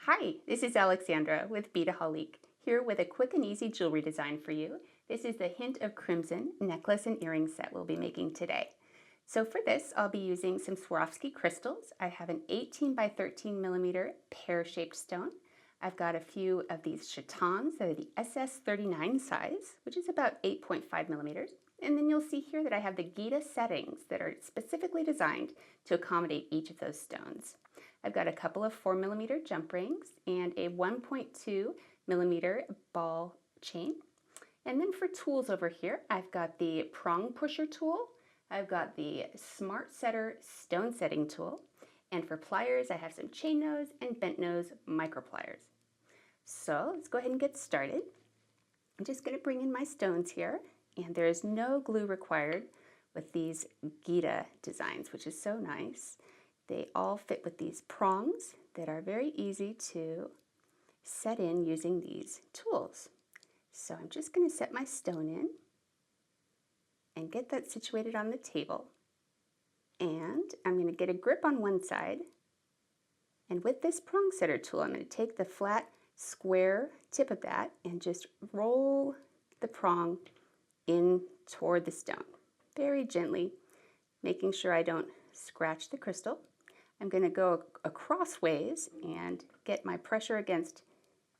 Hi, this is Alexandra with Beadaholique, here with a quick and easy jewelry design for you. This is the Hint of Crimson necklace and earring set we'll be making today. So for this, I'll be using some Swarovski crystals. I have an 18 by 13 millimeter pear-shaped stone. I've got a few of these Chatons that are the SS39 size, which is about 8.5 millimeters. And then you'll see here that I have the Gita settings that are specifically designed to accommodate each of those stones. I've got a couple of 4 millimeter jump rings and a 1.2 millimeter ball chain. And then for tools over here, I've got the prong pusher tool. I've got the Smart Setter stone setting tool. And for pliers, I have some chain nose and bent nose micro pliers. So let's go ahead and get started. I'm just going to bring in my stones here, and there is no glue required with these Gita designs, which is so nice. They all fit with these prongs that are very easy to set in using these tools. So I'm just going to set my stone in and get that situated on the table. And I'm going to get a grip on one side. And with this prong setter tool, I'm going to take the flat square tip of that and just roll the prong in toward the stone, very gently, making sure I don't scratch the crystal. I'm going to go across ways and get my pressure against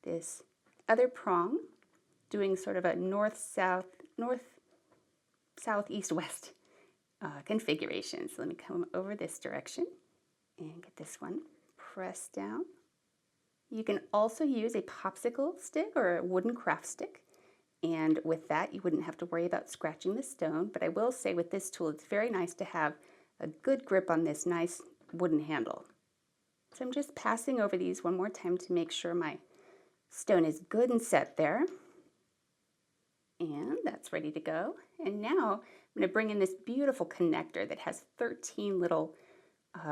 this other prong, doing sort of a north-south, north-south-east-west configuration. So let me come over this direction and get this one pressed down. You can also use a popsicle stick or a wooden craft stick. And with that, you wouldn't have to worry about scratching the stone. But I will say with this tool, it's very nice to have a good grip on this nice wooden handle. So I'm just passing over these one more time to make sure my stone is good and set there. And that's ready to go. And now I'm going to bring in this beautiful connector that has 13 little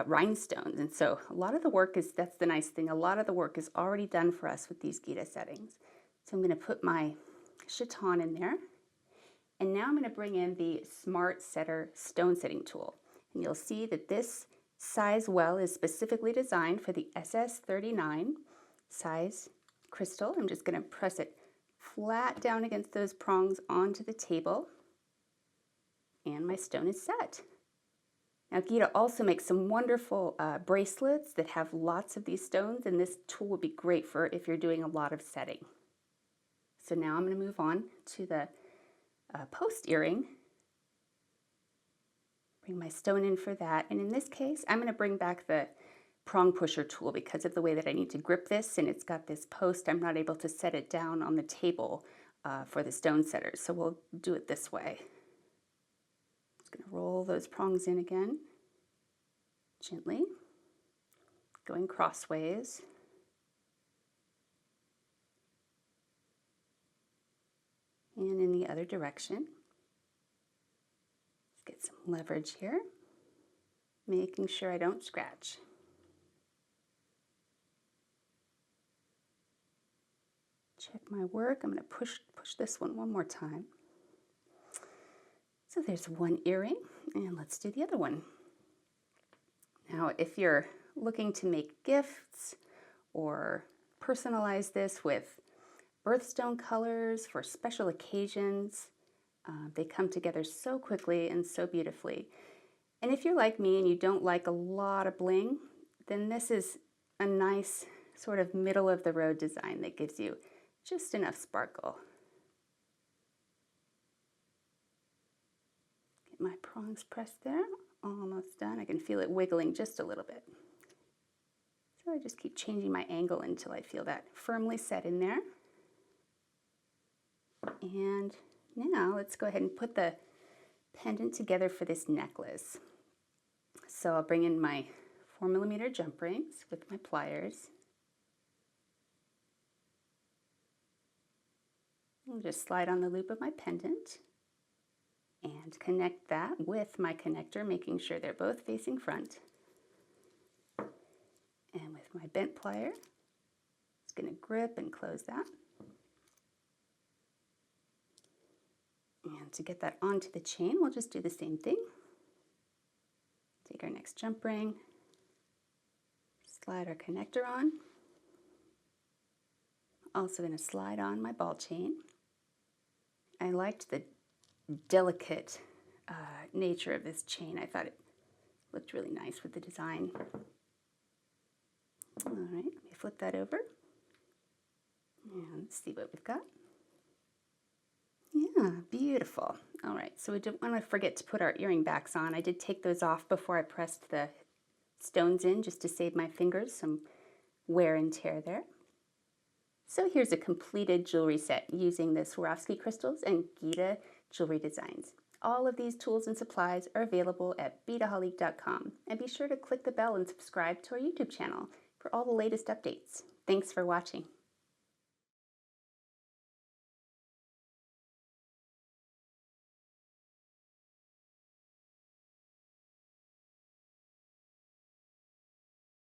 rhinestones. And so a lot of the work is, that's the nice thing, a lot of the work is already done for us with these Gita settings. So I'm going to put my Chaton in there. And now I'm going to bring in the Smart Setter stone setting tool. And you'll see that this size well is specifically designed for the SS39 size crystal. I'm just going to press it flat down against those prongs onto the table. And my stone is set. Now Gita also makes some wonderful bracelets that have lots of these stones, and this tool would be great for if you're doing a lot of setting. So now I'm going to move on to the post earring. Bring my stone in for that, and in this case I'm going to bring back the prong pusher tool because of the way that I need to grip this, and it's got this post. I'm not able to set it down on the table for the stone setters, so we'll do it this way. Just going to roll those prongs in again, gently, going crossways. And in the other direction. Let's get some leverage here, making sure I don't scratch. Check my work. I'm going to push this one more time. So there's one earring, and let's do the other one. Now, if you're looking to make gifts or personalize this with birthstone colors for special occasions, they come together so quickly and so beautifully. And if you're like me and you don't like a lot of bling, then this is a nice sort of middle of the road design that gives you just enough sparkle. Get my prongs pressed there, almost done. I can feel it wiggling just a little bit. So I just keep changing my angle until I feel that firmly set in there. And now let's go ahead and put the pendant together for this necklace. So I'll bring in my 4 millimeter jump rings with my pliers. I'll just slide on the loop of my pendant and connect that with my connector, making sure they're both facing front. And with my bent plier, it's going to grip and close that. And to get that onto the chain, we'll just do the same thing. Take our next jump ring, slide our connector on, also going to slide on my ball chain. I liked the delicate nature of this chain. I thought it looked really nice with the design. All right, let me flip that over and see what we've got. Yeah, beautiful. All right, so we don't want to forget to put our earring backs on. I did take those off before I pressed the stones in just to save my fingers some wear and tear there. So here's a completed jewelry set using the Swarovski crystals and Gita jewelry designs. All of these tools and supplies are available at Beadaholique.com, and be sure to click the bell and subscribe to our YouTube channel for all the latest updates. Thanks for watching.